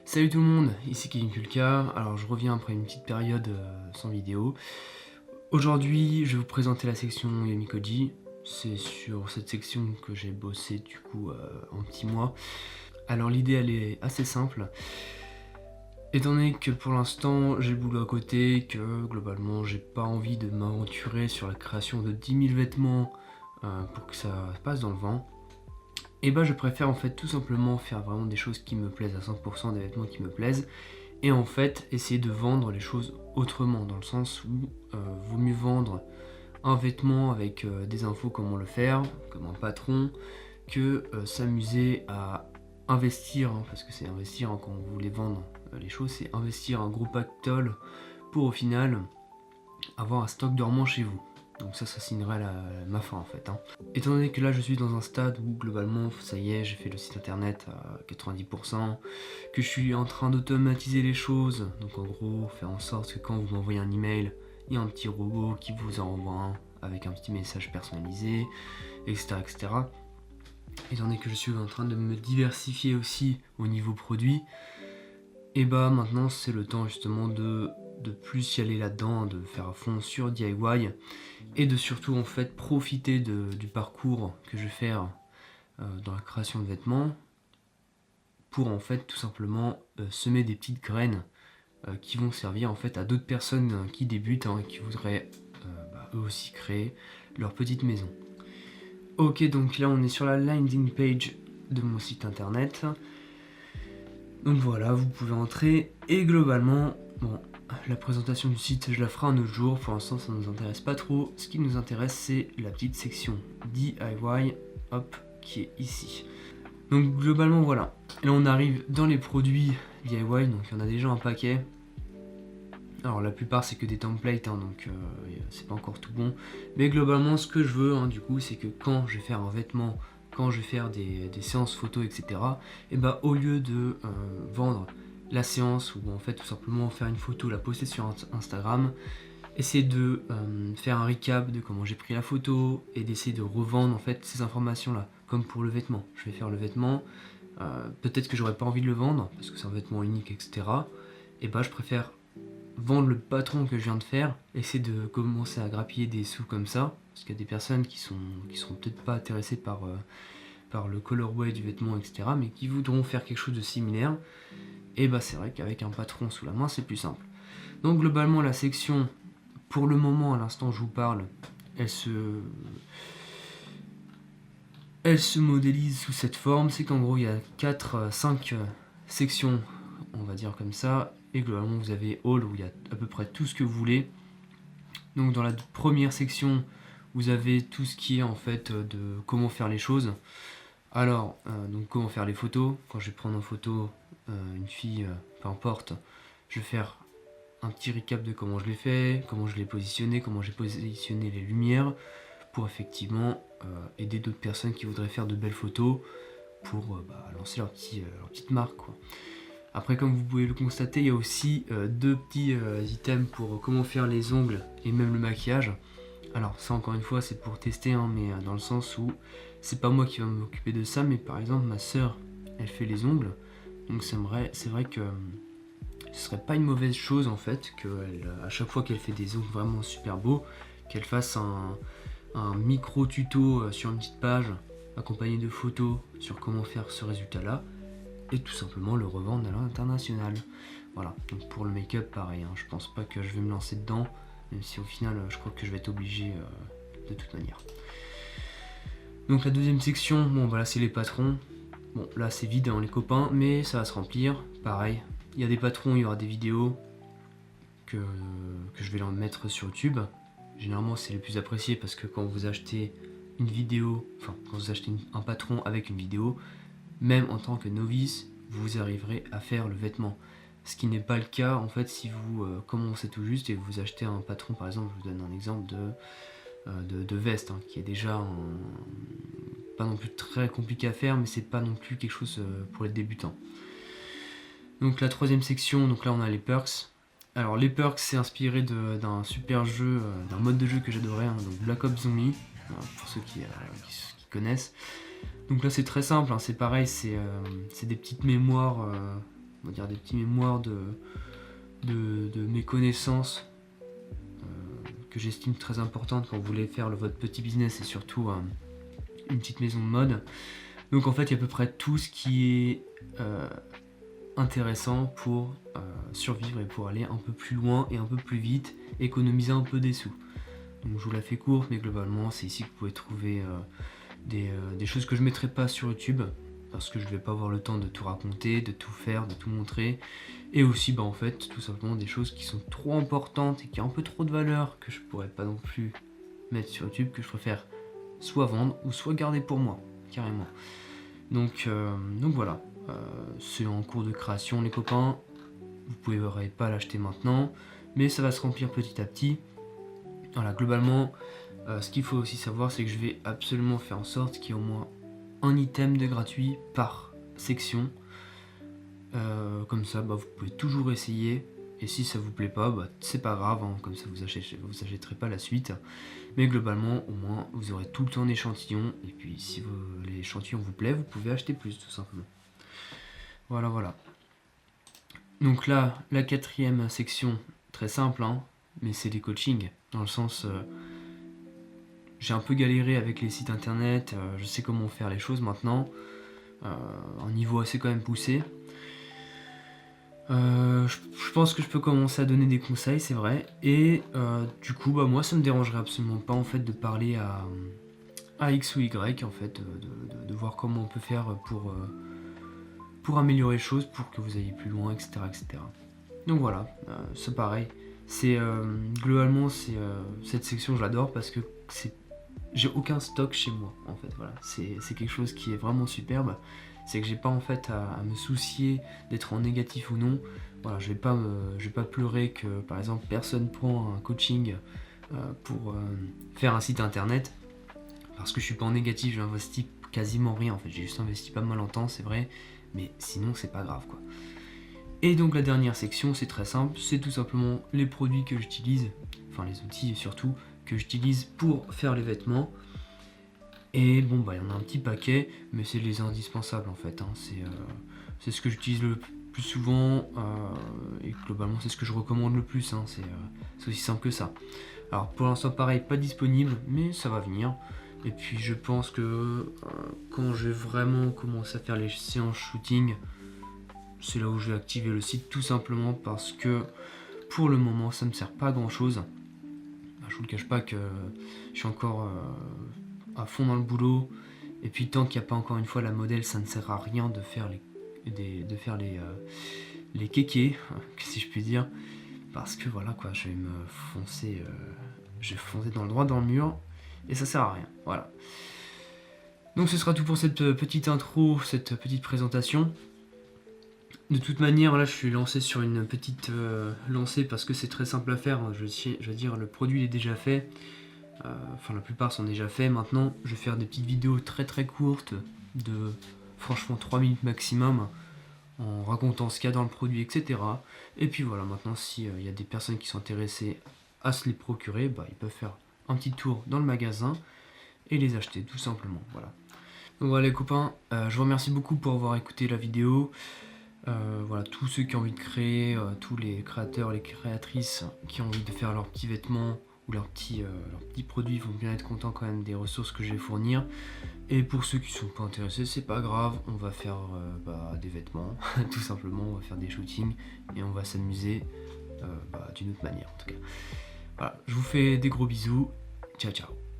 Salut tout le monde, ici Kevin Kulka. Alors je reviens après une petite période sans vidéo. Aujourd'hui je vais vous présenter la section Yomikoji. C'est sur cette section que j'ai bossé du coup en petits mois. Alors l'idée elle est assez simple. Étant donné que pour l'instant j'ai le boulot à côté, que globalement j'ai pas envie de m'aventurer sur la création de 10 000 vêtements pour que ça passe dans le vent. Et bah je préfère en fait tout simplement faire vraiment des choses qui me plaisent à 100%, des vêtements qui me plaisent, et en fait essayer de vendre les choses autrement, dans le sens où vaut mieux vendre un vêtement avec des infos comment le faire, comme un patron, que s'amuser à investir, hein, parce que c'est investir hein, quand vous voulez vendre les choses, c'est investir un gros pactole pour au final avoir un stock dormant chez vous. Donc ça signerait ma fin en fait. Hein. Étant donné que là je suis dans un stade où globalement ça y est, j'ai fait le site internet à 90%, que je suis en train d'automatiser les choses, donc en gros faire en sorte que quand vous m'envoyez un email, il y a un petit robot qui vous en envoie un avec un petit message personnalisé, etc. etc. Étant donné que je suis en train de me diversifier aussi au niveau produit, et bah maintenant c'est le temps justement de plus y aller là-dedans, de faire à fond sur DIY et de surtout en fait profiter du parcours que je vais faire dans la création de vêtements pour en fait tout simplement semer des petites graines qui vont servir en fait à d'autres personnes qui débutent et qui voudraient eux aussi créer leur petite maison. Ok, donc là on est sur la landing page de mon site internet. Donc voilà, vous pouvez entrer et globalement, bon, la présentation du site je la ferai un autre jour, pour l'instant ça ne nous intéresse pas trop. Ce qui nous intéresse c'est la petite section DIY, hop, qui est ici. Donc globalement voilà, là on arrive dans les produits DIY, donc il y en a déjà un paquet. Alors la plupart c'est que des templates, hein, donc c'est pas encore tout bon. Mais globalement ce que je veux hein, du coup c'est que quand je vais faire un vêtement, quand je vais faire des séances photos, etc. Et bah au lieu de vendre la séance ou en fait tout simplement faire une photo, la poster sur Instagram, essayer de faire un recap de comment j'ai pris la photo et d'essayer de revendre en fait ces informations là, comme pour le vêtement. Je vais faire le vêtement, peut-être que j'aurais pas envie de le vendre parce que c'est un vêtement unique, etc. Et bah je préfère vendre le patron que je viens de faire, essayer de commencer à grappiller des sous comme ça, parce qu'il y a des personnes qui seront peut-être pas intéressées par le colorway du vêtement, etc., mais qui voudront faire quelque chose de similaire. Et bah c'est vrai qu'avec un patron sous la main, c'est plus simple. Donc globalement, la section, pour le moment, à l'instant où je vous parle, elle se modélise sous cette forme. C'est qu'en gros, il y a 5 sections, on va dire comme ça, et globalement, vous avez All où il y a à peu près tout ce que vous voulez. Donc dans la première section, vous avez tout ce qui est en fait de comment faire les choses. Alors, donc comment faire les photos. Quand je vais prendre en photo une fille, peu importe, je vais faire un petit recap de comment je l'ai fait, comment je l'ai positionné, comment j'ai positionné les lumières pour effectivement aider d'autres personnes qui voudraient faire de belles photos pour lancer leur petite marque, quoi. Après, comme vous pouvez le constater, il y a aussi deux petits items pour comment faire les ongles et même le maquillage. Alors ça encore une fois c'est pour tester hein, mais dans le sens où c'est pas moi qui va m'occuper de ça, mais par exemple ma soeur elle fait les ongles, donc c'est vrai que ce serait pas une mauvaise chose en fait qu'à chaque fois qu'elle fait des ongles vraiment super beaux, qu'elle fasse un micro tuto sur une petite page accompagné de photos sur comment faire ce résultat là et tout simplement le revendre à l'international. Voilà, donc pour le make-up pareil, hein, je pense pas que je vais me lancer dedans, même si au final je crois que je vais être obligé de toute manière. Donc la deuxième section, bon voilà c'est les patrons. Bon là c'est vide hein, les copains, mais ça va se remplir, pareil. Il y a des patrons, il y aura des vidéos que je vais leur mettre sur YouTube. Généralement c'est les plus appréciés parce que quand vous achetez une vidéo, enfin quand vous achetez un patron avec une vidéo, même en tant que novice, vous arriverez à faire le vêtement. Ce qui n'est pas le cas en fait si vous commencez tout juste et vous achetez un patron, par exemple, je vous donne un exemple de veste, hein, qui est déjà pas non plus très compliqué à faire, mais c'est pas non plus quelque chose pour les débutants. Donc la troisième section, donc là on a les perks. Alors les perks c'est inspiré d'un super jeu, d'un mode de jeu que j'adorais, hein, donc Black Ops Zombie, pour ceux qui connaissent. Donc là c'est très simple, hein, c'est pareil, c'est des petites mémoires on va dire des petits mémoires de mes connaissances que j'estime très importantes quand vous voulez faire votre petit business et surtout une petite maison de mode. Donc en fait il y a à peu près tout ce qui est intéressant pour survivre et pour aller un peu plus loin et un peu plus vite, économiser un peu des sous. Donc je vous la fais courte, mais globalement c'est ici que vous pouvez trouver des choses que je ne mettrai pas sur YouTube parce que je vais pas avoir le temps de tout raconter, de tout faire, de tout montrer, et aussi en fait tout simplement des choses qui sont trop importantes et qui ont un peu trop de valeur que je pourrais pas non plus mettre sur YouTube, que je préfère soit vendre ou soit garder pour moi carrément. Donc voilà, c'est en cours de création les copains, vous pouvez pas l'acheter maintenant, mais ça va se remplir petit à petit. Voilà, globalement, ce qu'il faut aussi savoir, c'est que je vais absolument faire en sorte qu'il y ait au moins un item de gratuit par section. Comme ça, vous pouvez toujours essayer. Et si ça vous plaît pas, c'est pas grave, hein, comme ça vous achèterez pas la suite. Mais globalement, au moins, vous aurez tout le temps d'échantillons. Et puis, si l'échantillon vous plaît, vous pouvez acheter plus, tout simplement. Voilà. Donc là, la 4e section, très simple, hein, mais c'est des coachings. Dans le sens, j'ai un peu galéré avec les sites internet, je sais comment faire les choses maintenant. Un niveau assez quand même poussé. Je pense que je peux commencer à donner des conseils, c'est vrai. Et du coup, moi, ça me dérangerait absolument pas en fait de parler à X ou Y, en fait, de voir comment on peut faire pour améliorer les choses, pour que vous ayez plus loin, etc. Donc voilà, c'est pareil. Globalement, cette section, je l'adore parce que j'ai aucun stock chez moi, en fait. Voilà, c'est quelque chose qui est vraiment superbe. C'est que j'ai pas en fait à me soucier d'être en négatif ou non. Voilà, je vais pas pleurer que par exemple personne prend un coaching pour faire un site internet parce que je suis pas en négatif, j'ai investi quasiment rien en fait. J'ai juste investi pas mal en temps, c'est vrai, mais sinon c'est pas grave quoi. Et donc la dernière section, c'est très simple, c'est tout simplement les produits que j'utilise, enfin les outils surtout que j'utilise pour faire les vêtements. Et il y en a un petit paquet, mais c'est les indispensables en fait, hein. C'est ce que j'utilise le plus souvent et globalement c'est ce que je recommande le plus, hein. C'est aussi simple que ça. Alors pour l'instant pareil, pas disponible, mais ça va venir. Et puis je pense que quand je vais vraiment commencer à faire les séances shooting, c'est là où je vais activer le site, tout simplement parce que pour le moment ça me sert pas à grand chose. Je vous le cache pas que je suis encore à fond dans le boulot, et puis tant qu'il n'y a pas encore une fois la modèle, ça ne sert à rien de faire les kékés, si je puis dire, parce que voilà quoi, je vais foncer dans le mur et ça sert à rien. Voilà. Donc ce sera tout pour cette petite intro, cette petite présentation. De toute manière, là je suis lancé sur une petite lancée parce que c'est très simple à faire. Je veux dire, le produit est déjà fait. Enfin, la plupart sont déjà faits. Maintenant, je vais faire des petites vidéos très très courtes de franchement 3 minutes maximum en racontant ce qu'il y a dans le produit, etc. Et puis voilà, maintenant, s'il y a des personnes qui sont intéressées à se les procurer, ils peuvent faire un petit tour dans le magasin et les acheter tout simplement. Voilà. Donc voilà les copains, je vous remercie beaucoup pour avoir écouté la vidéo. Voilà, tous ceux qui ont envie de créer, tous les créateurs, les créatrices qui ont envie de faire leurs petits vêtements ou leurs petits produits vont bien être contents quand même des ressources que je vais fournir. Et pour ceux qui sont pas intéressés, c'est pas grave, on va faire des vêtements, tout simplement, on va faire des shootings et on va s'amuser d'une autre manière en tout cas. Voilà, je vous fais des gros bisous, ciao ciao.